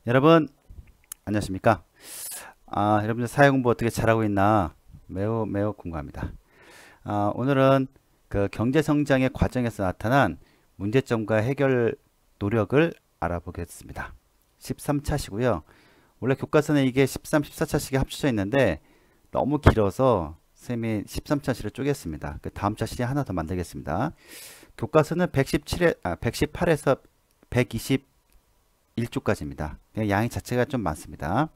여러분 안녕하십니까? 여러분들 사회 공부 어떻게 잘하고 있나 매우 궁금합니다. 오늘은 그 경제 성장의 과정에서 나타난 문제점과 해결 노력을 알아보겠습니다. 13차시고요. 원래 교과서는 이게 13, 14차식이 합쳐져 있는데 너무 길어서 쌤이 13차시를 쪼갰습니다. 그 다음 차시 하나 더 만들겠습니다. 교과서는 118에서 121쪽까지입니다. 양이 자체가 좀 많습니다.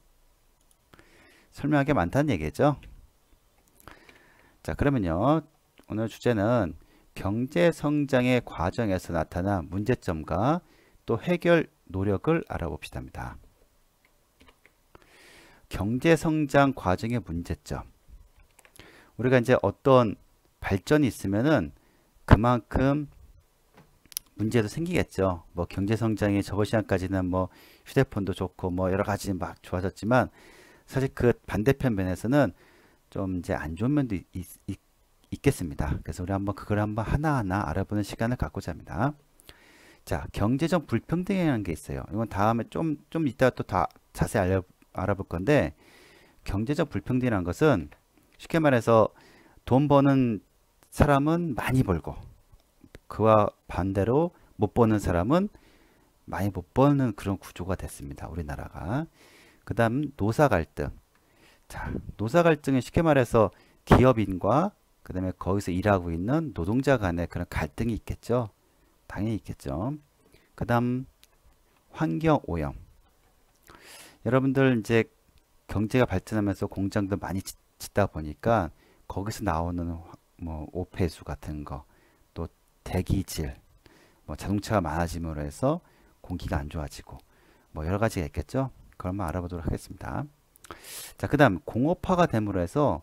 설명하기 많다는 얘기죠. 자, 그러면요. 오늘 주제는 경제 성장의 과정에서 나타난 문제점과 또 해결 노력을 알아봅시다. 경제 성장 과정의 문제점. 우리가 이제 어떤 발전이 있으면은 그만큼 문제도 생기겠죠. 뭐 경제 성장이 저번 시간까지는 뭐 휴대폰도 좋고 뭐 여러 가지 막 좋아졌지만 사실 그 반대편 면에서는 좀 이제 안 좋은 면도 있겠습니다. 그래서 우리 한번 그걸 한번 하나하나 알아보는 시간을 갖고자 합니다. 자, 경제적 불평등이라는 게 있어요. 이건 다음에 좀 이따가 또 다 자세히 알아볼 건데, 경제적 불평등이라는 것은 쉽게 말해서 돈 버는 사람은 많이 벌고 그와 반대로 못 버는 사람은 많이 못 버는 그런 구조가 됐습니다. 우리나라가. 그 다음 노사 갈등. 자, 노사 갈등은 쉽게 말해서 기업인과 그 다음에 거기서 일하고 있는 노동자 간의 그런 갈등이 있겠죠. 당연히 있겠죠. 그 다음 환경 오염. 여러분들 이제 경제가 발전하면서 공장도 많이 짓다 보니까 거기서 나오는 뭐 오폐수 같은 거, 또 대기질, 뭐 자동차가 많아짐으로 해서 공기가 안 좋아지고 뭐 여러 가지가 있겠죠. 그걸 한번 알아보도록 하겠습니다. 자, 그 다음 공업화가 됨으로 해서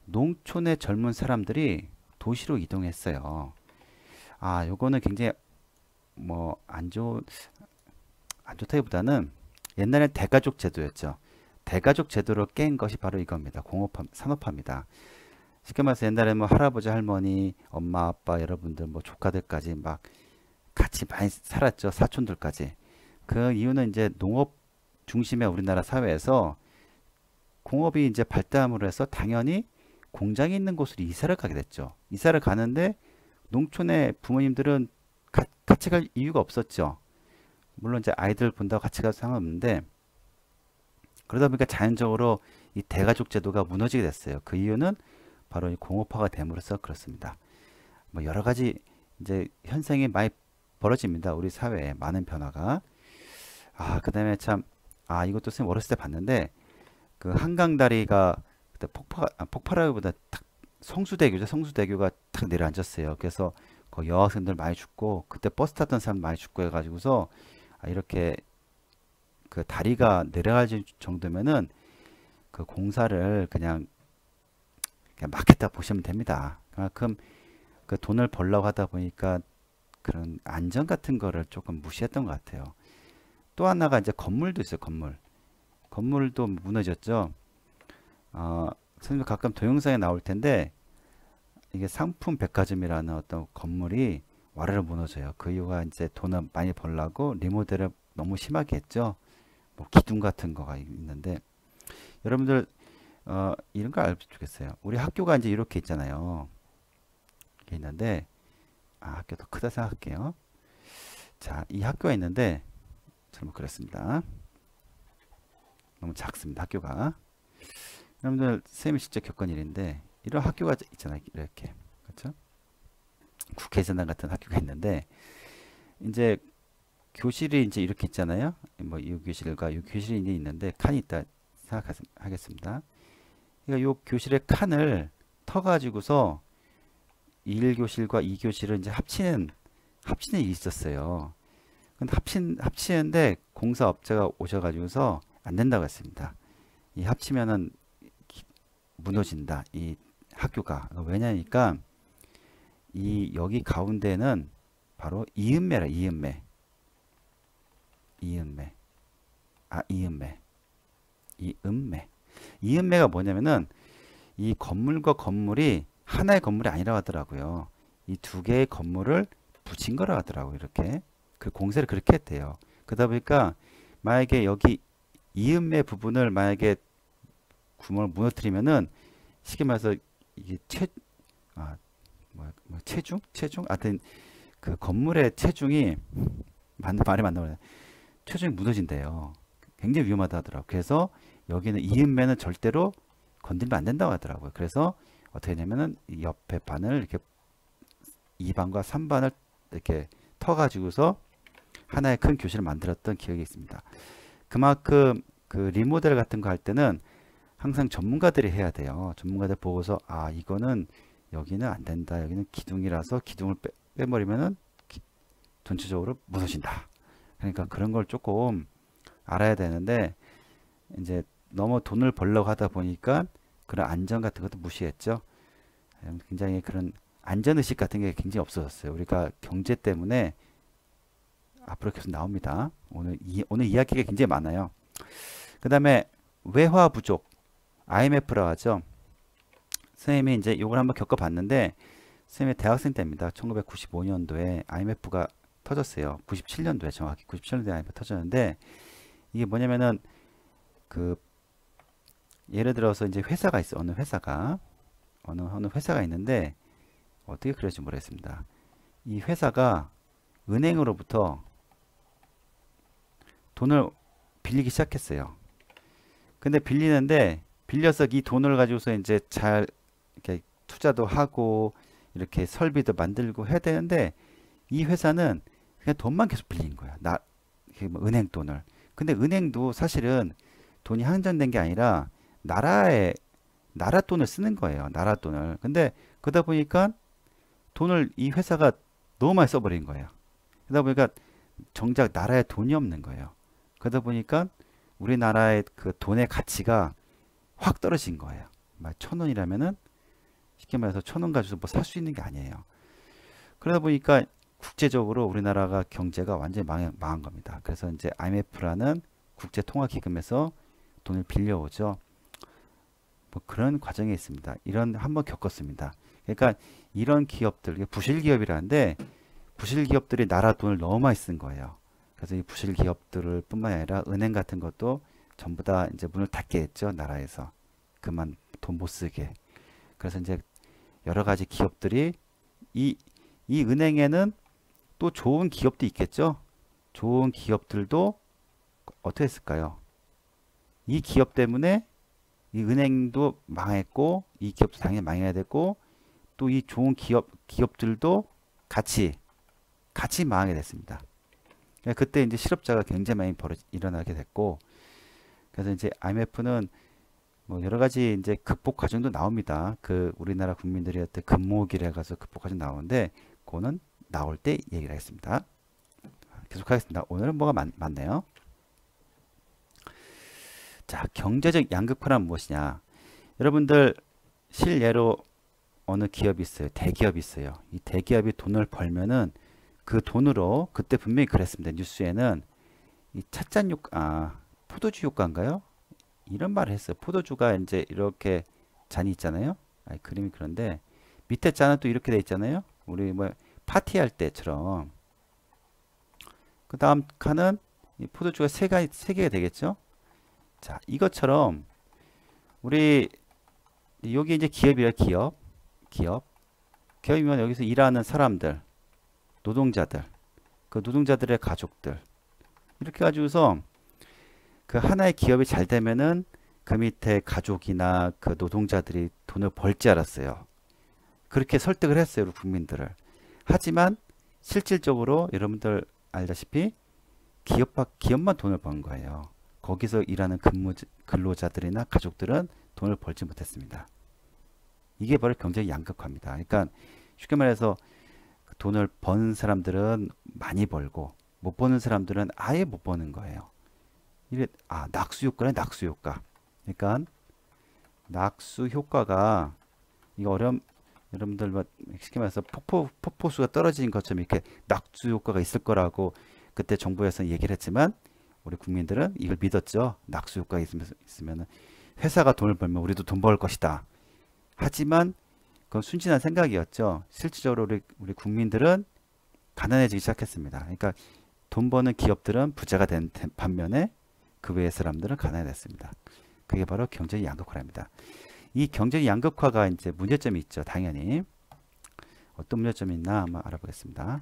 농촌의 젊은 사람들이 도시로 이동했어요. 요거는 굉장히 뭐 안 좋다기보다는 옛날엔 대가족 제도였죠. 대가족 제도를 깬 것이 바로 이겁니다. 공업화, 산업화입니다. 쉽게 말해서 옛날에 뭐 할아버지, 할머니, 엄마, 아빠, 여러분들, 뭐 조카들까지 막 같이 많이 살았죠. 사촌들까지. 그 이유는 이제 농업 중심의 우리나라 사회에서 공업이 이제 발달함으로 해서 당연히 공장이 있는 곳으로 이사를 가게 됐죠. 이사를 가는데 농촌의 부모님들은 같이 갈 이유가 없었죠. 물론 이제 아이들 본다고 같이 가도 상관없는데 그러다 보니까 자연적으로 이 대가족 제도가 무너지게 됐어요. 그 이유는 바로 이 공업화가 됨으로써 그렇습니다. 뭐 여러 가지 이제 현상이 많이 벌어집니다. 우리 사회에 많은 변화가. 그다음에 참 이것도 선생님 어렸을 때 봤는데 그 한강 다리가 그때 폭발하기보다 탁 성수대교죠. 성수대교가 탁 내려앉았어요. 그래서 그 여학생들 많이 죽고 그때 버스 탔던 사람 많이 죽고 해가지고서 이렇게 그 다리가 내려갈 정도면은 그 공사를 그냥 막겠다 보시면 됩니다. 그만큼 그 돈을 벌려고 하다 보니까 그런 안전 같은 거를 조금 무시했던 것 같아요. 또 하나가 이제 건물도 있어요. 건물도 무너졌죠. 선생님 가끔 동영상에 나올 텐데 이게 상품 백화점이라는 어떤 건물이 와르르 무너져요. 그 이유가 이제 돈을 많이 벌려고 리모델을 너무 심하게 했죠. 뭐 기둥 같은 거가 있는데 여러분들 이런 거 알면 좋겠어요. 우리 학교가 이제 이렇게 있잖아요. 이렇게 있는데 학교 더 크다 생각할게요. 자, 이 학교가 있는데 잘못 그렸습니다. 너무 작습니다. 학교가. 여러분들 쌤이 직접 겪은 일인데 이런 학교가 있잖아요. 이렇게 그렇죠? 국회의사당 같은 학교가 있는데 이제 교실이 이제 이렇게 있잖아요. 뭐 이 교실과 이 교실이 이제 있는데 칸이 있다 생각하겠습니다. 그러니까 이 교실의 칸을 터 가지고서 1교실과 2교실을 이제 합치는 일이 있었어요. 근데 합치는데 공사업자가 오셔가지고서 안 된다고 했습니다. 이 합치면은 무너진다. 이 학교가. 왜냐니까 이 여기 가운데는 바로 이음매라. 이음매. 이음매가 뭐냐면은 이 건물과 건물이 하나의 건물이 아니라고 하더라고요. 이 두 개의 건물을 붙인 거라고 하더라고요. 이렇게 그 공사를 그렇게 했대요. 그러다 보니까 만약에 여기 이음의 부분을 만약에 구멍을 무너뜨리면은 쉽게 말해서 이게 체중? 하여튼 그 건물의 체중이 말이 맞나 체중이 무너진대요. 굉장히 위험하다 하더라고요. 그래서 여기는 이음매는 절대로 건들면 안 된다고 하더라고요. 그래서 어떻게 하냐면은 이 옆에 반을 이렇게 2반과 3반을 이렇게 터가지고서 하나의 큰 교실을 만들었던 기억이 있습니다. 그만큼 그 리모델 같은 거 할 때는 항상 전문가들이 해야 돼요. 전문가들 보고서 아 이거는 여기는 안 된다. 여기는 기둥이라서 기둥을 빼버리면은 전체적으로 무너진다. 그러니까 그런 걸 조금 알아야 되는데 이제 너무 돈을 벌려고 하다 보니까 그런 안전 같은 것도 무시했죠. 굉장히 그런 안전의식 같은 게 굉장히 없어졌어요. 우리가 경제 때문에 앞으로 계속 나옵니다. 오늘 이야기가 굉장히 많아요. 그 다음에 외화 부족, IMF라고 하죠. 선생님이 이제 이걸 한번 겪어봤는데 선생님이 대학생 때입니다. 1995년도에 IMF가 터졌어요. 97년도에 정확히 97년도에 IMF 터졌는데 이게 뭐냐면은 그 예를 들어서 이제 회사가 있어. 어느 회사가 있는데 어떻게 그럴지 모르겠습니다. 이 회사가 은행으로부터 돈을 빌리기 시작했어요. 근데 빌려서 이 돈을 가지고서 이제 잘 이렇게 투자도 하고 이렇게 설비도 만들고 해야 되는데 이 회사는 그냥 돈만 계속 빌린 거야. 은행 돈을. 근데 은행도 사실은 돈이 한정된 게 아니라 나라 돈을 쓰는 거예요. 나라 돈을. 근데 그러다 보니까 돈을 이 회사가 너무 많이 써버린 거예요. 그러다 보니까 정작 나라에 돈이 없는 거예요. 그러다 보니까 우리나라의 그 돈의 가치가 확 떨어진 거예요. 1,000원이라면은 쉽게 말해서 1,000원 가지고 뭐 살 수 있는 게 아니에요. 그러다 보니까 국제적으로 우리나라가 경제가 완전히 망한 겁니다. 그래서 이제 IMF라는 국제통화기금에서 돈을 빌려오죠. 뭐 그런 과정이 있습니다. 한번 겪었습니다. 그러니까 이런 기업들, 부실기업이라는데 부실기업들이 나라 돈을 너무 많이 쓴 거예요. 그래서 이 부실기업들을 뿐만 아니라 은행 같은 것도 전부 다 이제 문을 닫게 했죠. 나라에서. 그만 돈 못 쓰게. 그래서 이제 여러 가지 기업들이 이 은행에는 또 좋은 기업도 있겠죠. 좋은 기업들도 어떻게 했을까요? 이 기업 때문에 이 은행도 망했고 이 기업도 당연히 망해야 되고 또 이 좋은 기업들도 같이 망하게 됐습니다. 그때 이제 실업자가 굉장히 많이 일어나게 됐고 그래서 이제 IMF는 뭐 여러 가지 이제 극복 과정도 나옵니다. 그 우리나라 국민들이 어떤 금모기를 가서 극복 과정 나오는데 그거는 나올 때 얘기를 하겠습니다. 계속하겠습니다. 오늘은 뭐가 많네요. 자, 경제적 양극화란 무엇이냐? 여러분들 실례로 어느 기업이 있어요. 대기업이 있어요. 이 대기업이 돈을 벌면은 그 돈으로 그때 분명히 그랬습니다. 뉴스에는 이 찻잔 효과, 포도주 효과인가요? 이런 말을 했어요. 포도주가 이제 이렇게 잔이 있잖아요. 그림이 그런데 밑에 잔은 또 이렇게 돼 있잖아요. 우리 뭐 파티할 때처럼. 그 다음 칸은 이 포도주가 세 개가 되겠죠. 자, 이것처럼 우리 여기 이제 기업이에요. 기업이면 여기서 일하는 사람들, 노동자들, 그 노동자들의 가족들 이렇게 가지고서 그 하나의 기업이 잘 되면은 그 밑에 가족이나 그 노동자들이 돈을 벌지 알았어요. 그렇게 설득을 했어요, 우리 국민들을. 하지만 실질적으로 여러분들 알다시피 기업만 돈을 번 거예요. 거기서 일하는 근로자들이나 가족들은 돈을 벌지 못했습니다. 이게 바로 경제의 양극화입니다. 그러니까 쉽게 말해서 돈을 버는 사람들은 많이 벌고 못 버는 사람들은 아예 못 버는 거예요. 이게 낙수 효과네, 낙수 효과. 그러니까 낙수 효과가 이거 여러분들 뭐 쉽게 말해서 폭포수가 떨어진 것처럼 이렇게 낙수 효과가 있을 거라고 그때 정부에서 얘기를 했지만 우리 국민들은 이걸 믿었죠. 낙수 효과가 있으면 회사가 돈을 벌면 우리도 돈 벌 것이다. 하지만 그건 순진한 생각이었죠. 실질적으로 우리 국민들은 가난해지기 시작했습니다. 그러니까 돈 버는 기업들은 부자가 된 반면에 그 외의 사람들은 가난해졌습니다. 그게 바로 경제적 양극화랍니다. 이 경제적 양극화가 이제 문제점이 있죠. 당연히. 어떤 문제점이 있나 한번 알아보겠습니다.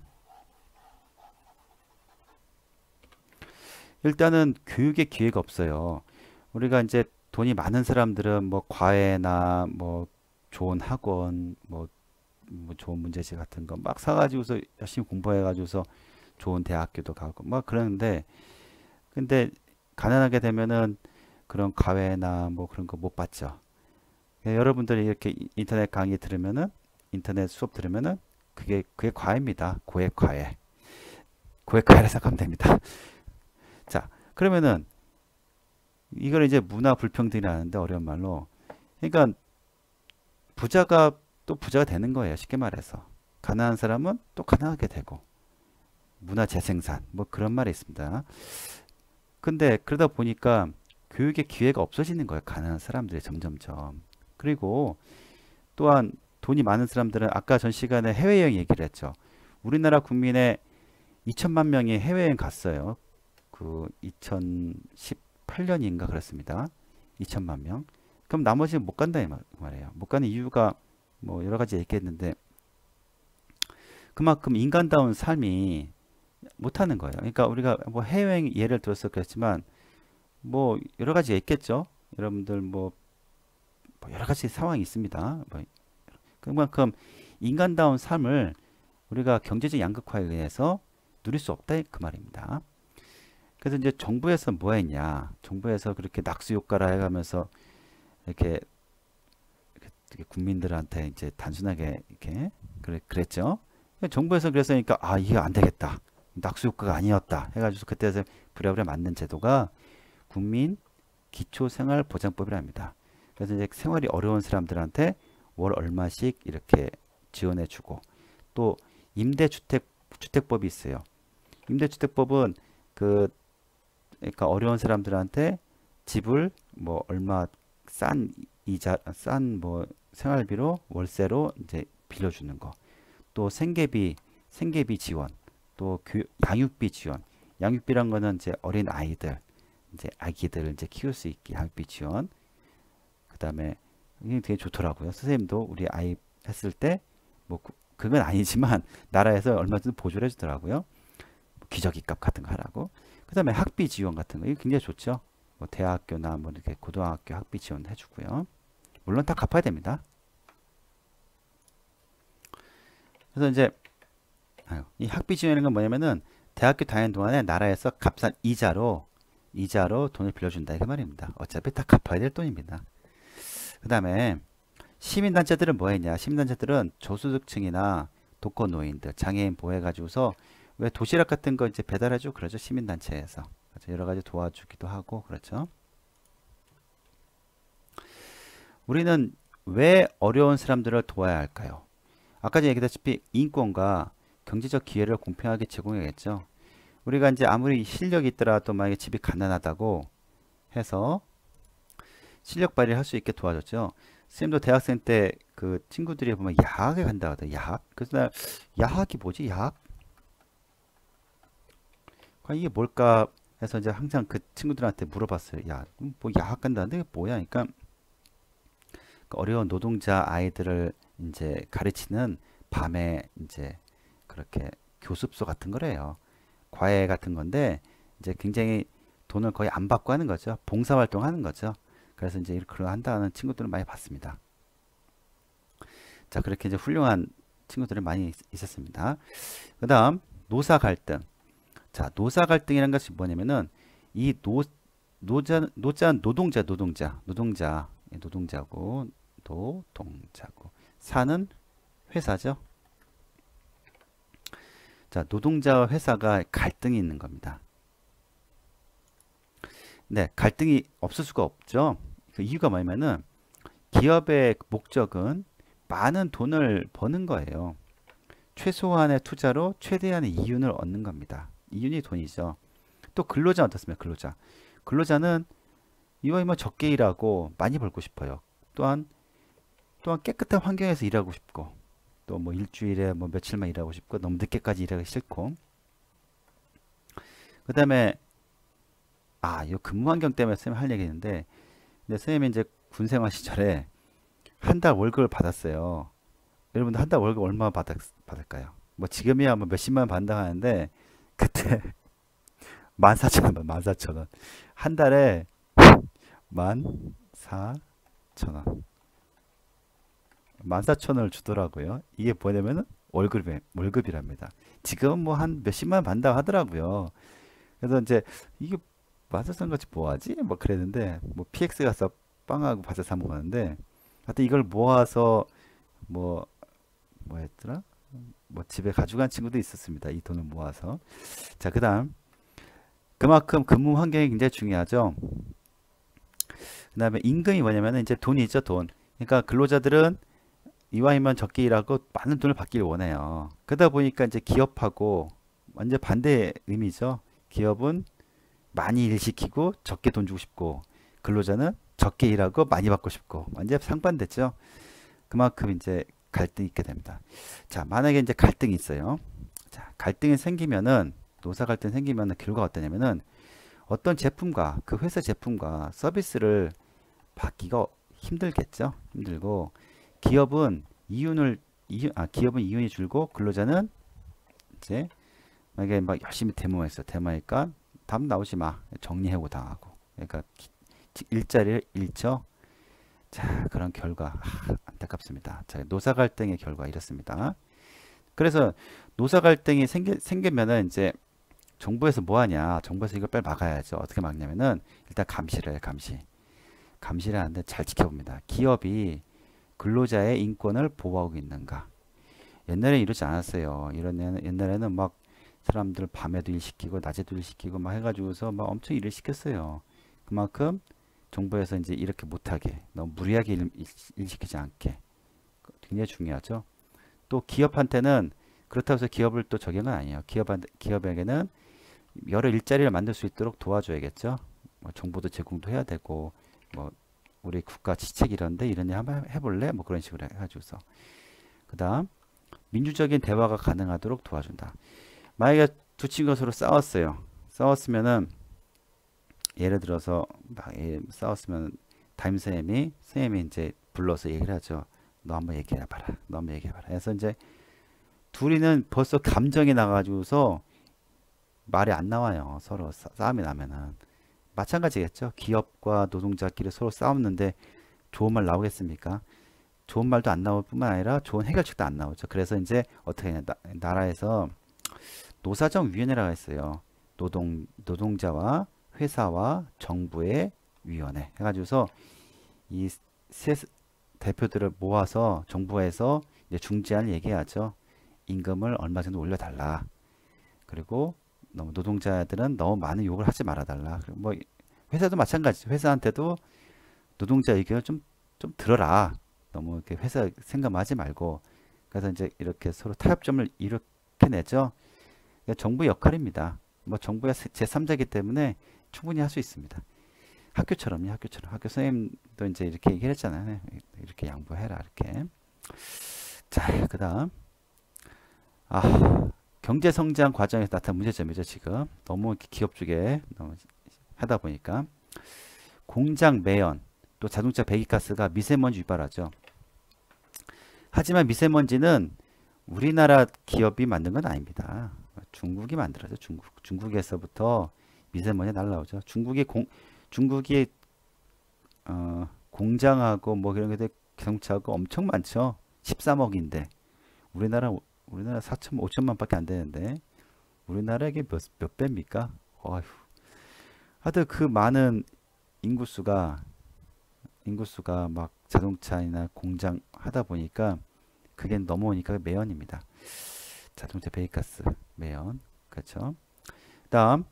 일단은 교육의 기회가 없어요. 우리가 이제 돈이 많은 사람들은 뭐 과외나 뭐 좋은 학원, 뭐 좋은 문제집 같은 거 막 사가지고서 열심히 공부해가지고서 좋은 대학교도 가고 막 그러는데, 근데 가난하게 되면은 그런 과외나 뭐 그런 거 못 받죠. 여러분들이 이렇게 인터넷 강의 들으면은, 인터넷 수업 들으면은 그게 과외입니다. 고액 과외. 고액 과외라 생각하면 됩니다. 자, 그러면은 이걸 이제 문화 불평등이라는데, 어려운 말로. 그러니까 부자가 또 부자가 되는 거예요. 쉽게 말해서. 가난한 사람은 또 가난하게 되고. 문화 재생산 뭐 그런 말이 있습니다. 근데 그러다 보니까 교육의 기회가 없어지는 거예요. 가난한 사람들이 점점점. 그리고 또한 돈이 많은 사람들은, 아까 전 시간에 해외여행 얘기를 했죠. 우리나라 국민의 2천만 명이 해외여행 갔어요. 그 2018년인가 그렇습니다. 2천만 명. 그럼 나머지는 못 간다 이 말이에요. 못 가는 이유가 뭐 여러 가지 얘기했는데, 그만큼 인간다운 삶이 못하는 거예요. 그러니까 우리가 뭐 해외여행 예를 들어서 그랬지만 뭐 여러 가지 있겠죠. 여러분들 뭐 여러 가지 상황이 있습니다. 뭐 그만큼 인간다운 삶을 우리가 경제적 양극화에 의해서 누릴 수 없다 그 말입니다. 그래서 이제 정부에서 뭐 했냐? 정부에서 그렇게 낙수 효과라 해가면서 이렇게 국민들한테 이제 단순하게 이렇게 그랬죠. 정부에서 그랬으니까 아, 이게 안 되겠다. 낙수 효과가 아니었다 해가지고 그때서 부랴부랴 만든 제도가 국민 기초생활보장법이랍니다. 그래서 이제 생활이 어려운 사람들한테 월 얼마씩 이렇게 지원해주고, 또 임대주택법이 있어요. 임대주택법은 그러니까 어려운 사람들한테 집을 뭐 얼마 싼 이자, 싼 뭐 생활비로 월세로 이제 빌려주는 거, 또 생계비 지원, 또 양육비 지원. 양육비란 거는 이제 어린 아이들, 이제 아기들을 이제 키울 수 있게 양육비 지원. 그다음에 이게 되게 좋더라고요. 선생님도 우리 아이 했을 때 뭐 그건 아니지만 나라에서 얼마든지 보조를 해주더라고요. 기저귀 값 같은 거 하라고. 그다음에 학비 지원 같은 거, 이거 굉장히 좋죠. 뭐 대학교나 뭐 이렇게 고등학교 학비 지원 해주고요. 물론 다 갚아야 됩니다. 그래서 이제 이 학비 지원이라는 건 뭐냐면은 대학교 다니는 동안에 나라에서 값싼 이자로 돈을 빌려준다 그 말입니다. 어차피 다 갚아야 될 돈입니다. 그 다음에 시민단체들은 뭐 했냐? 시민단체들은 저소득층이나 독거노인들, 장애인 보호해가지고서 왜 도시락 같은 거 이제 배달해주고 그러죠. 시민단체에서. 그렇죠? 여러 가지 도와주기도 하고 그렇죠. 우리는 왜 어려운 사람들을 도와야 할까요? 아까 전에 얘기했다시피 인권과 경제적 기회를 공평하게 제공해야겠죠. 우리가 이제 아무리 실력이 있더라도 만약에 집이 가난하다고 해서 실력 발휘를 할 수 있게 도와줬죠. 선생님도 대학생 때 그 친구들이 보면 야학에 간다 하더라고요. 야학. 그래서 나 야학이 뭐지? 야학? 이게 뭘까 해서 이제 항상 그 친구들한테 물어봤어요. 야, 뭐 야학 간다는데 이게 뭐야? 그러니까 어려운 노동자 아이들을 이제 가르치는 밤에 이제 그렇게 교습소 같은 거래요. 과외 같은 건데 이제 굉장히 돈을 거의 안 받고 하는 거죠. 봉사활동 하는 거죠. 그래서 이제 그런 한다는 친구들을 많이 봤습니다. 자, 그렇게 이제 훌륭한 친구들이 많이 있었습니다. 그 다음 노사 갈등. 자, 노사 갈등이라는 것이 뭐냐면은 이 노동자고 사는 회사죠. 자, 노동자와 회사가 갈등이 있는 겁니다. 네, 갈등이 없을 수가 없죠. 그 이유가 뭐냐면은 기업의 목적은 많은 돈을 버는 거예요. 최소한의 투자로 최대한의 이윤을 얻는 겁니다. 이윤이 돈이죠. 또 근로자 어떻습니까? 근로자는 이왕이면 적게 일하고 많이 벌고 싶어요. 또한 깨끗한 환경에서 일하고 싶고, 또 뭐 일주일에 뭐 며칠만 일하고 싶고, 너무 늦게까지 일하기 싫고, 그 다음에 이 근무 환경 때문에 선생님 할 얘기인데, 근데 선생님이 이제 군 생활 시절에 한 달 월급을 받았어요. 여러분들 한 달 월급 얼마 받을까요? 뭐 지금이야 뭐 몇십만 원 받는다 하는데 그때 14,000원, 14,000원. 한 달에 14,000원. 14,000원을 주더라고요. 이게 뭐냐면은 월급이랍니다. 지금은 뭐 한 몇십만 원 받는다고 하더라고요. 그래서 이제 이게 14,000원 같이 뭐하지? 뭐 그랬는데 뭐 PX 가서 빵하고 과자 사 먹었는데 하여튼 이걸 모아서 뭐 뭐였더라? 뭐 집에 가져간 친구도 있었습니다. 이 돈을 모아서. 자, 그다음 그만큼 근무 환경이 굉장히 중요하죠. 그다음에 임금이 뭐냐면은 이제 돈이죠, 돈. 그러니까 근로자들은 이왕이면 적게 일하고 많은 돈을 받기를 원해요. 그러다 보니까 이제 기업하고 완전 반대 의미죠. 기업은 많이 일 시키고 적게 돈 주고 싶고 근로자는 적게 일하고 많이 받고 싶고 완전 상반됐죠. 그만큼 이제 갈등이 있게 됩니다. 자, 만약에 이제 갈등이 있어요. 자, 갈등이 생기면은 노사 갈등 생기면은 결과가 어떠냐면은 어떤 제품과 그 회사 제품과 서비스를 받기가 힘들겠죠. 힘들고 기업은 기업은 이윤이 줄고 근로자는 이제 만약에 막 열심히 데모했어. 데모하니까 답 나오지 마. 정리해고 당하고. 그러니까 일자리를 잃죠. 자, 그런 결과 안타깝습니다. 자, 노사 갈등의 결과 이렇습니다. 그래서 노사 갈등이 생기면은 이제 정부에서 뭐 하냐? 정부에서 이걸 빨리 막아야죠. 어떻게 막냐면은 일단 감시를 해요. 감시를 하는데 잘 지켜봅니다. 기업이 근로자의 인권을 보호하고 있는가? 옛날에 이러지 않았어요. 옛날에는 막 사람들 밤에도 일 시키고 낮에도 일 시키고 막 해가지고서 막 엄청 일을 시켰어요. 그만큼 정부에서 이제 이렇게 못하게 너무 무리하게 일 시키지 않게 굉장히 중요하죠. 또 기업한테는 그렇다고 해서 기업을 또 적용은 아니에요. 기업에게는 여러 일자리를 만들 수 있도록 도와줘야겠죠. 뭐 정보도 제공도 해야 되고 뭐 우리 국가 지책 이런데 이런 일 한번 해볼래? 뭐 그런 식으로 해가지고서 그 다음 민주적인 대화가 가능하도록 도와준다. 만약에 두 친구가 서로 싸웠으면은 예를 들어서 막 싸웠으면 선생님이 이제 불러서 얘기를 하죠. 너 한번 얘기해봐라. 너 한번 얘기해봐라. 그래서 이제 둘이는 벌써 감정이 나가지고서 말이 안 나와요. 서로 싸움이 나면은 마찬가지겠죠. 기업과 노동자끼리 서로 싸웠는데 좋은 말 나오겠습니까? 좋은 말도 안 나올 뿐만 아니라 좋은 해결책도 안 나오죠. 그래서 이제 어떻게 하냐. 나라에서 노사정위원회라고 했어요. 노동자와 회사와 정부의 위원회 해가지고서 이 세 대표들을 모아서 정부에서 이제 중재안을 얘기하죠. 임금을 얼마 정도 올려달라. 그리고 너무 노동자들은 너무 많은 욕을 하지 말아달라. 그리고 뭐 회사도 마찬가지. 회사한테도 노동자 의견을 좀 들어라. 너무 이렇게 회사 생각하지 말고. 그래서 이제 이렇게 서로 타협점을 이렇게 내죠. 정부 역할입니다. 뭐 정부가 제3자이기 때문에 충분히 할 수 있습니다. 학교처럼요. 학교 선생님도 이제 이렇게 얘기를 했잖아요. 이렇게 양보해라. 이렇게. 자, 그 다음. 경제성장 과정에서 나타난 문제점이죠. 지금 너무 기업 쪽에 너무 하다 보니까 공장 매연 또 자동차 배기가스가 미세먼지 유발하죠. 하지만 미세먼지는 우리나라 기업이 만든 건 아닙니다. 중국이 만들어서 중국에서부터 미세먼지 날라오죠. 중국이 공장하고 뭐 그런 게 자동차하고 엄청 많죠. 13억인데 우리나라 4천 5천만 밖에 안 되는데 우리나라에게 몇 배입니까? 어휴. 하여튼 그 많은 인구수가 막 자동차나 공장 하다 보니까 그게 넘어오니까 매연입니다. 자동차 배기가스 매연. 그렇죠. 다음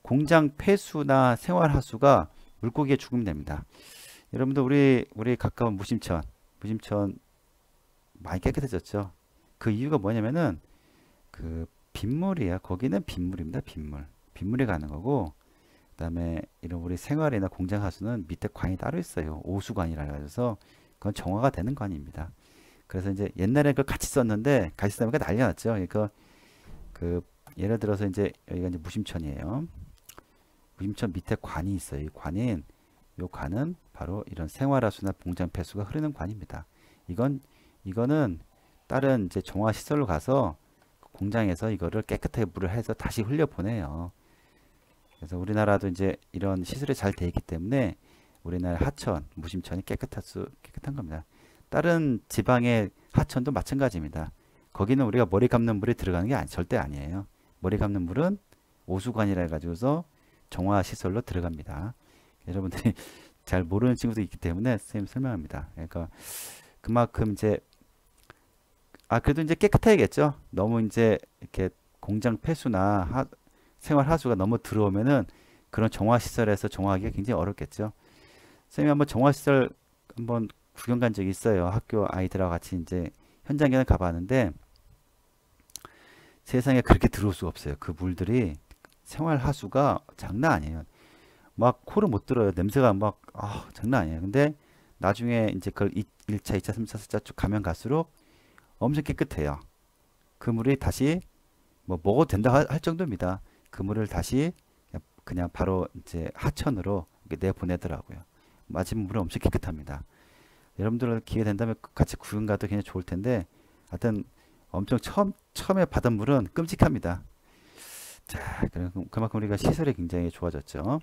공장 폐수나 생활하수가 물고기의 죽음이 됩니다. 여러분들 우리 가까운 무심천 많이 깨끗해졌죠. 그 이유가 뭐냐면은 그 빗물이야. 거기는 빗물입니다. 빗물이 가는 거고 그다음에 이런 우리 생활이나 공장 하수는 밑에 관이 따로 있어요. 오수관이라 해서 그건 정화가 되는 관입니다. 그래서 이제 옛날에 그걸 같이 썼는데 같이 쓰니까 난리가 났죠. 그러니까 그 예를 들어서 이제 여기가 이제 무심천이에요. 무심천 밑에 관이 있어요. 요 관은 바로 이런 생활하수나 봉장 폐수가 흐르는 관입니다. 이거는 다른 이제 정화 시설로 가서 공장에서 이거를 깨끗하게 물을 해서 다시 흘려 보내요. 그래서 우리나라도 이제 이런 시설이 잘 되어 있기 때문에 우리나라 하천, 무심천이 깨끗한 겁니다. 다른 지방의 하천도 마찬가지입니다. 거기는 우리가 머리 감는 물이 들어가는 게 절대 아니에요. 머리 감는 물은 오수관이라 해가지고서 정화 시설로 들어갑니다. 여러분들이 잘 모르는 친구도 있기 때문에 선생님 설명합니다. 그러니까 그만큼 이제 그래도 이제 깨끗해야겠죠. 너무 이제 이렇게 공장 폐수나 생활 하수가 너무 들어오면은 그런 정화 시설에서 정화하기가 굉장히 어렵겠죠. 선생님이 한번 정화 시설 한번 구경 간 적이 있어요. 학교 아이들하고 같이 이제 현장에 가봤는데 세상에 그렇게 들어올 수가 없어요. 그 물들이 생활 하수가 장난 아니에요. 막 코를 못 들어요. 냄새가 막 장난 아니에요. 근데 나중에 이제 그걸 1차, 2차, 3차, 4차 쭉 가면 갈수록 엄청 깨끗해요. 그 물이 다시 뭐 먹어도 된다 할 정도입니다. 그 물을 다시 그냥 바로 이제 하천으로 내보내더라고요. 마지막 물은 엄청 깨끗합니다. 여러분들 기회 된다면 같이 구경 가도 굉장히 좋을 텐데 하여튼 엄청 처음에 받은 물은 끔찍합니다. 자, 그만큼 우리가 시설이 굉장히 좋아졌죠.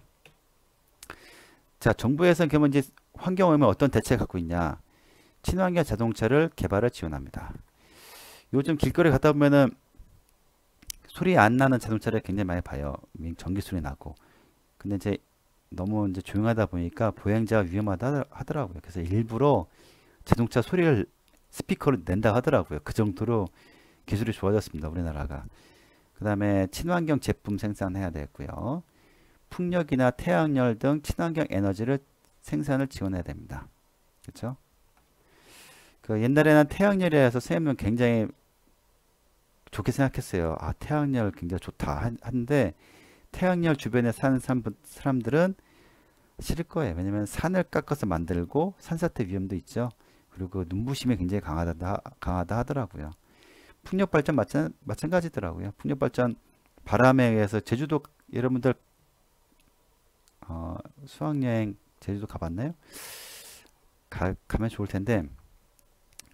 자, 정부에서는 그러면 이제 환경오염에 어떤 대책을 갖고 있냐? 친환경 자동차를 개발을 지원합니다. 요즘 길거리 가다 보면은 소리 안 나는 자동차를 굉장히 많이 봐요. 전기 소리 나고. 근데 이제 너무 이제 조용하다 보니까 보행자가 위험하다 하더라고요. 그래서 일부러 자동차 소리를 스피커로 낸다 하더라고요. 그 정도로 기술이 좋아졌습니다. 우리나라가. 그 다음에 친환경 제품 생산해야 되고요. 풍력이나 태양열 등 친환경 에너지를 생산을 지원해야 됩니다. 그렇죠? 그 옛날에는 태양열에 서 선생님은 굉장히 좋게 생각했어요. 태양열 굉장히 좋다 하는데 태양열 주변에 사는 사람들은 싫을 거예요. 왜냐면 산을 깎아서 만들고 산사태 위험도 있죠. 그리고 눈부심이 굉장히 강하다 하더라고요. 풍력 발전 마찬가지더라고요. 풍력 발전 바람에 의해서 제주도 여러분들 수학여행 제주도 가봤나요? 가면 좋을 텐데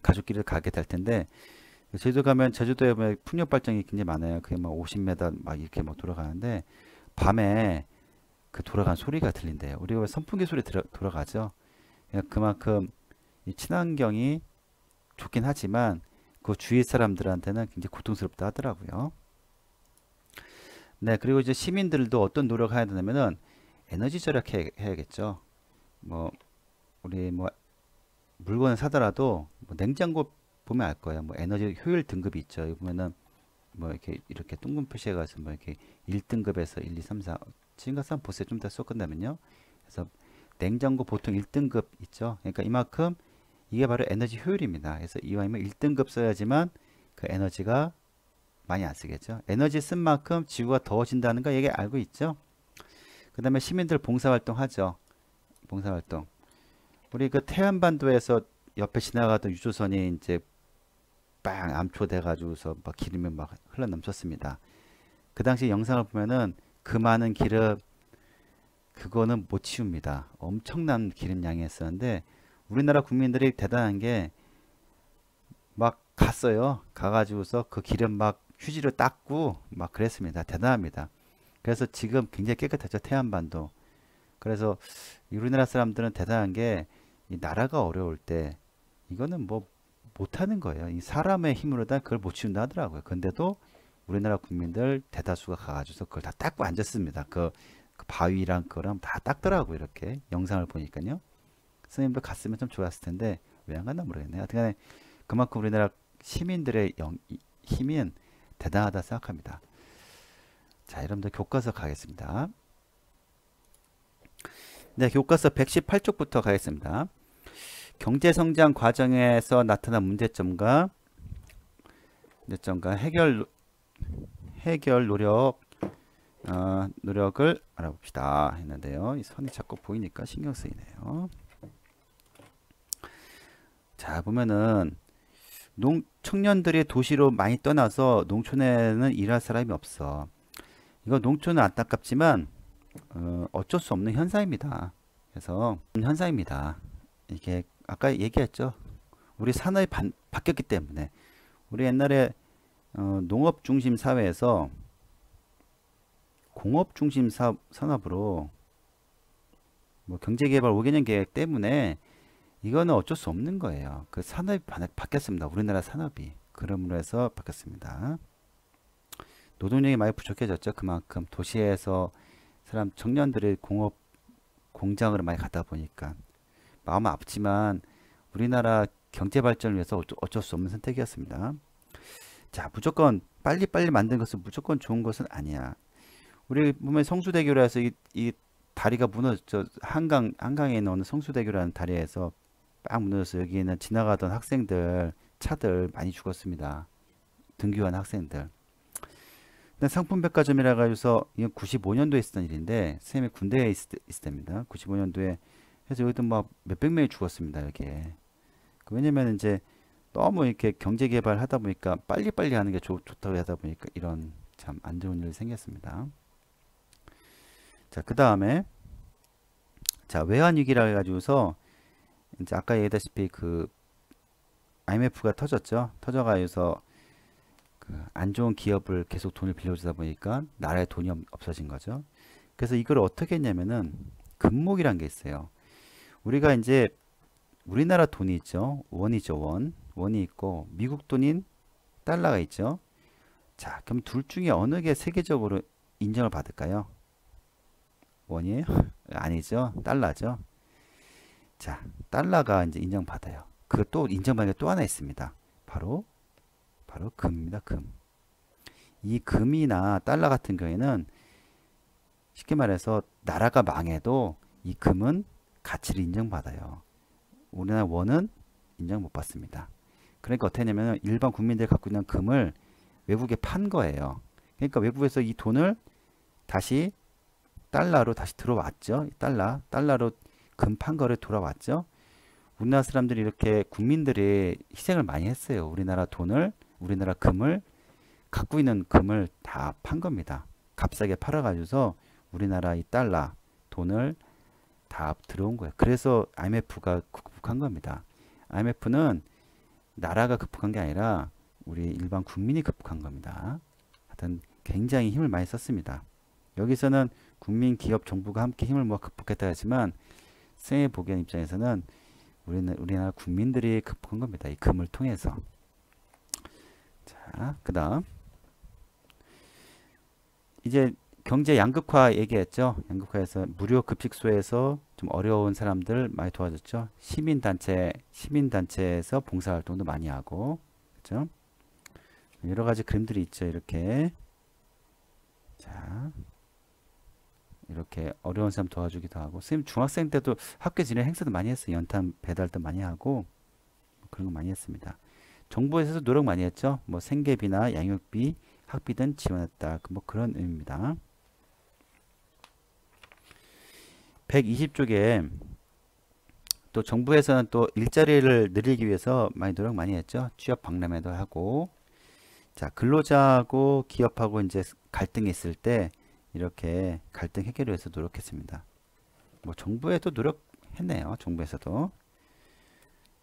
가족끼리 가게 될 텐데 제주도 가면 제주도에 보면 풍력 발전이 굉장히 많아요. 그게 막 50m 막 이렇게 막 돌아가는데 밤에 그 돌아가는 소리가 들린대요. 우리가 왜 선풍기 소리 돌아가죠. 그만큼 이 친환경이 좋긴 하지만 그 주위 사람들한테는 굉장히 고통스럽다 하더라고요. 네, 그리고 이제 시민들도 어떤 노력을 해야 되냐면은 에너지 절약해야겠죠. 뭐 우리 뭐 물건을 사더라도 뭐 냉장고 보면 알 거예요. 뭐 에너지 효율 등급이 있죠. 여기 보면은 뭐 이렇게 둥근 표시해가지고 뭐 이렇게 1등급에서 1, 2, 3, 4 지금 가서 한번 보세요. 좀 더 섞은다면요. 그래서 냉장고 보통 1등급 있죠. 그러니까 이만큼 이게 바로 에너지 효율입니다. 그래서 이왕이면 1등급 써야지만 그 에너지가 많이 안 쓰겠죠. 에너지 쓴 만큼 지구가 더워진다는 거 얘기 알고 있죠. 그 다음에 시민들 봉사활동 하죠. 봉사활동. 우리 그 태안반도에서 옆에 지나가던 유조선이 이제 빵 암초돼 가지고서 막 기름이 막 흘러 넘쳤습니다. 그 당시 영상을 보면은 그 많은 기름 그거는 못 치웁니다. 엄청난 기름량이 있었는데 우리나라 국민들이 대단한 게 막 갔어요. 가가지고서 그 기름 막 휴지로 닦고 막 그랬습니다. 대단합니다. 그래서 지금 굉장히 깨끗하죠. 태안반도. 그래서 우리나라 사람들은 대단한 게 이 나라가 어려울 때 이거는 뭐 못하는 거예요. 이 사람의 힘으로 다 그걸 못 치운다 하더라고요. 근데도 우리나라 국민들 대다수가 가가지고 그걸 다 닦고 앉았습니다. 그 바위랑 그거랑 다 닦더라고요. 이렇게 영상을 보니까요. 선생님도 갔으면 좀 좋았을 텐데 왜 안 갔나 모르겠네요. 하여튼 그만큼 우리나라 시민들의 힘은 대단하다 생각합니다. 자, 여러분들 교과서 가겠습니다. 네, 교과서 118쪽부터 가겠습니다. 경제성장 과정에서 나타난 문제점과 해결 노력을 알아봅시다 했는데요. 이 선이 자꾸 보이니까 신경 쓰이네요. 자, 보면은 청년들이 도시로 많이 떠나서 농촌에는 일할 사람이 없어. 이거 농촌은 안타깝지만 어쩔 수 없는 현상입니다. 그래서 현상입니다. 이게 아까 얘기했죠. 우리 산업이 바뀌었기 때문에 우리 옛날에 농업 중심 사회에서 공업 중심 산업으로 뭐 경제개발 5개년 계획 때문에 이거는 어쩔 수 없는 거예요. 그 산업이 바뀌었습니다. 우리나라 산업이. 그러므로 해서 바뀌었습니다. 노동력이 많이 부족해졌죠. 그만큼 도시에서 사람 청년들이 공업 공장으로 많이 가다 보니까 마음은 아프지만 우리나라 경제 발전을 위해서 어쩔 수 없는 선택이었습니다. 자, 무조건 빨리빨리 만든 것은 무조건 좋은 것은 아니야. 우리 보면 성수대교에서 이 다리가 무너졌죠. 한강에 있는 어느 성수대교라는 다리에서 빡 무너져서 여기는 지나가던 학생들, 차들 많이 죽었습니다. 등교한 학생들. 근데 상품백화점이라 가지고서 이건 95년도에 있었던 일인데 선생님이 군대에 있을 때입니다. 95년도에 해서 여기도 막 몇백 명이 죽었습니다. 여기에. 왜냐면 이제 너무 이렇게 경제 개발 하다 보니까 빨리빨리 하는 게 좋다고 하다 보니까 이런 참 안 좋은 일이 생겼습니다. 자, 그 다음에 자, 외환위기라 해가지고서 이제 아까 얘기했다시피 그 IMF가 터졌죠. 터져가지고서 그 안 좋은 기업을 계속 돈을 빌려주다 보니까 나라에 돈이 없어진 거죠. 그래서 이걸 어떻게 했냐면은 금목이란 게 있어요. 우리가 이제 우리나라 돈이 있죠. 원이죠. 원이 있고 미국 돈인 달러가 있죠. 자, 그럼 둘 중에 어느 게 세계적으로 인정을 받을까요? 원이에요? 아니죠. 달러죠. 자, 달러가 이제 인정받아요. 그 또 인정받는 게 또 하나 있습니다. 바로 금입니다. 금. 이 금이나 달러 같은 경우에는 쉽게 말해서 나라가 망해도 이 금은 가치를 인정받아요. 우리나라 원은 인정 못 받습니다. 그러니까 어떻게 하냐면 일반 국민들이 갖고 있는 금을 외국에 판 거예요. 그러니까 외국에서 이 돈을 다시 달러로 다시 들어왔죠. 달러로 금 판 거를 돌아왔죠. 우리나라 사람들이 이렇게 국민들이 희생을 많이 했어요. 우리나라 금을 갖고 있는 금을 다 판 겁니다. 값싸게 팔아가지고서 우리나라 이 달러 돈을 다 들어온 거예요. 그래서 IMF가 극복한 겁니다. IMF는 나라가 극복한 게 아니라 우리 일반 국민이 극복한 겁니다. 하여튼 굉장히 힘을 많이 썼습니다. 여기서는 국민, 기업, 정부가 함께 힘을 모아 극복했다 하지만 선생님이 보기엔 입장에서는 우리나라 국민들이 극복한 겁니다. 이 금을 통해서. 자, 그 다음 이제 경제 양극화 얘기했죠. 양극화에서 무료 급식소에서 좀 어려운 사람들 많이 도와줬죠. 시민단체에서 봉사활동도 많이 하고, 그렇죠? 여러 가지 그림들이 있죠. 이렇게. 자, 이렇게 어려운 사람 도와주기도 하고, 선생님 중학생 때도 학교 진행 행사도 많이 했어요. 연탄 배달도 많이 하고, 그런 거 많이 했습니다. 정부에서도 노력 많이 했죠. 뭐 생계비나 양육비, 학비 등 지원했다. 뭐 그런 의미입니다. 120쪽에 또 정부에서는 또 일자리를 늘리기 위해서 많이 노력 많이 했죠. 취업 박람회도 하고, 자, 근로자하고 기업하고 이제 갈등이 있을 때 이렇게 갈등 해결을 위해서 노력했습니다. 뭐 정부에도 노력했네요. 정부에서도.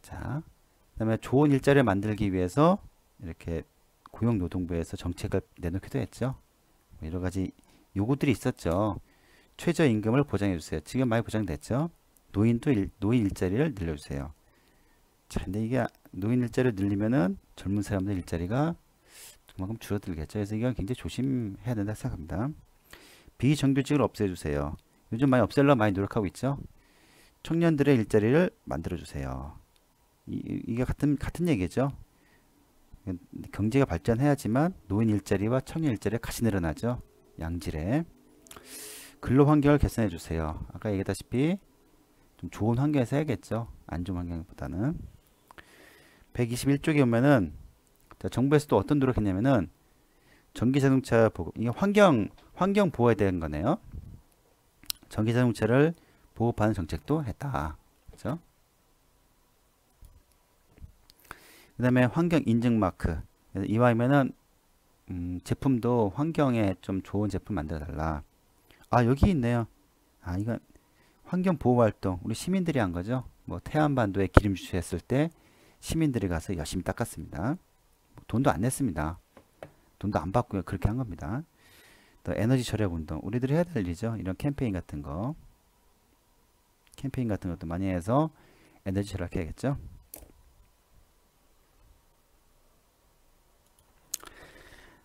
자, 그다음에 좋은 일자리를 만들기 위해서 이렇게 고용노동부에서 정책을 내놓기도 했죠. 여러 가지 요구들이 있었죠. 최저임금을 보장해 주세요. 지금 많이 보장됐죠. 노인 일자리를 늘려주세요. 자, 근데 이게 노인 일자리를 늘리면은 젊은 사람들 일자리가 그만큼 줄어들겠죠. 그래서 이건 굉장히 조심해야 된다 생각합니다. 비정규직을 없애주세요. 요즘 많이 없애려고 많이 노력하고 있죠. 청년들의 일자리를 만들어주세요. 이게 같은 얘기죠. 경제가 발전해야지만 노인 일자리와 청년 일자리가 같이 늘어나죠. 양질의 근로 환경을 개선해 주세요. 아까 얘기했다시피 좀 좋은 환경에서 해야겠죠. 안 좋은 환경보다는. 121쪽에 보면은 정부에서 또 어떤 노력했냐면은 전기자동차 보급, 이게 환경 보호에 대한 거네요. 전기자동차를 보급하는 정책도 했다. 그렇죠? 그 다음에 환경 인증 마크. 이왕이면은 제품도 환경에 좀 좋은 제품 만들어 달라. 아, 여기 있네요. 아, 이건 환경보호활동 우리 시민들이 한 거죠. 뭐 태안반도에 기름주시 했을 때 시민들이 가서 열심히 닦았습니다. 돈도 안 냈습니다. 돈도 안 받고요. 그렇게 한 겁니다. 또 에너지 절약 운동 우리들이 해야 될 일이죠. 이런 캠페인 같은 거 캠페인 같은 것도 많이 해서 에너지 절약해야겠죠.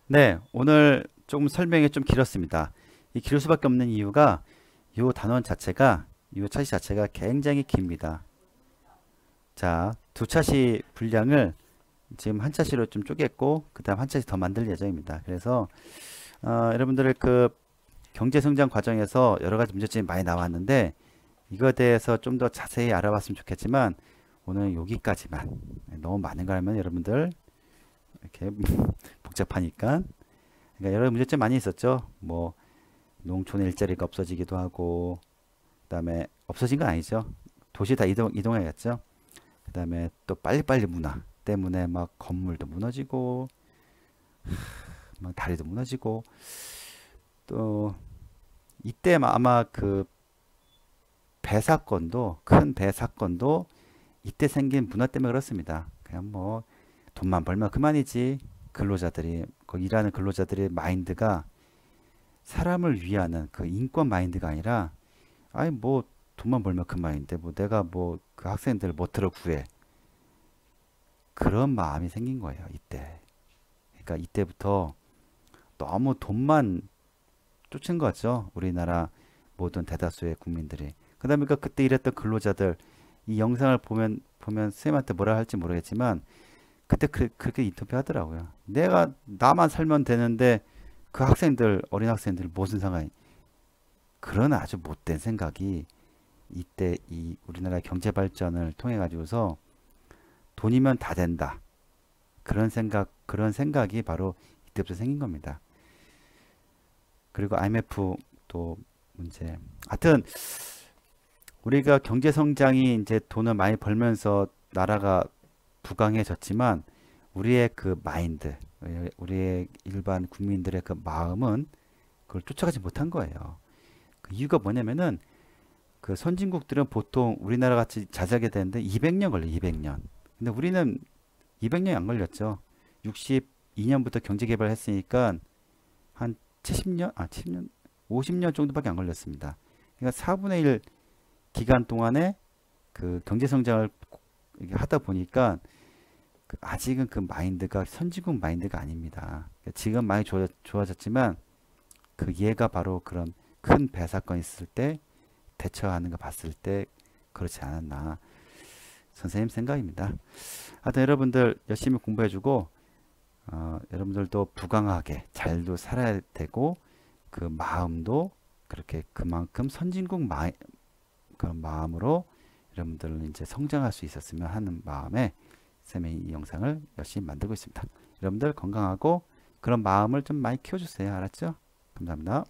네, 오늘 조금 설명이 좀 길었습니다. 이 길 수밖에 없는 이유가 이 단원 자체가 이 차시 자체가 굉장히 깁니다. 자, 두 차시 분량을 지금 한 차시로 좀 쪼갰고 그 다음 한 차시 더 만들 예정입니다. 그래서 여러분들의 그 경제성장 과정에서 여러 가지 문제점이 많이 나왔는데 이거에 대해서 좀 더 자세히 알아봤으면 좋겠지만 오늘 여기까지만. 너무 많은 거 하면 여러분들 이렇게 복잡하니까. 그러니까 여러 문제점 많이 있었죠. 뭐 농촌 일자리가 없어지기도 하고 그 다음에 없어진 건 아니죠. 도시 다 이동해야겠죠. 그 다음에 또 빨리빨리 문화 때문에 막 건물도 무너지고 막 다리도 무너지고 또 이때 아마 그 배 사건도 큰 배 사건도 이때 생긴 문화 때문에 그렇습니다. 그냥 뭐 돈만 벌면 그만이지. 근로자들이 거기 일하는 근로자들의 마인드가 사람을 위하는 그 인권 마인드가 아니라 아니 뭐 돈만 벌면 그만인데 뭐 내가 뭐 그 학생들 못 들어 구해 그런 마음이 생긴 거예요. 이때. 그러니까 이때부터 너무 돈만 쫓은 거죠. 우리나라 모든 대다수의 국민들이. 그러다 보니까 그때 일했던 근로자들 이 영상을 보면 선생님한테 뭐라 할지 모르겠지만 그때 그렇게 인터뷰 하더라고요. 나만 살면 되는데 그 학생들 어린 학생들 무슨 상관이 그런 아주 못된 생각이 이때 이 우리나라 경제 발전을 통해 가지고서 돈이면 다 된다. 그런 생각이 바로 이때부터 생긴 겁니다. 그리고 IMF 또 문제. 하여튼 우리가 경제 성장이 이제 돈을 많이 벌면서 나라가 부강해졌지만 우리의 그 마인드, 우리의 일반 국민들의 그 마음은 그걸 쫓아가지 못한 거예요. 그 이유가 뭐냐면은 그 선진국들은 보통 우리나라 같이 자자게 되는데 200년 걸려요. 200년. 근데 우리는 200년이 안 걸렸죠. 62년부터 경제 개발했으니까 한 70년, 70년, 50년 정도밖에 안 걸렸습니다. 그러니까 4분의 1 기간 동안에 그 경제 성장을 하다 보니까 아직은 그 마인드가 선진국 마인드가 아닙니다. 지금 많이 좋아졌지만 그 얘가 바로 그런 큰 배 사건 있을 때 대처하는 거 봤을 때 그렇지 않았나 선생님 생각입니다. 하여튼 여러분들 열심히 공부해주고 여러분들도 부강하게 잘도 살아야 되고 그 마음도 그렇게 그만큼 선진국 그런 마음으로 여러분들은 이제 성장할 수 있었으면 하는 마음에 쌤이 이 영상을 열심히 만들고 있습니다. 여러분들 건강하고 그런 마음을 좀 많이 키워주세요. 알았죠? 감사합니다.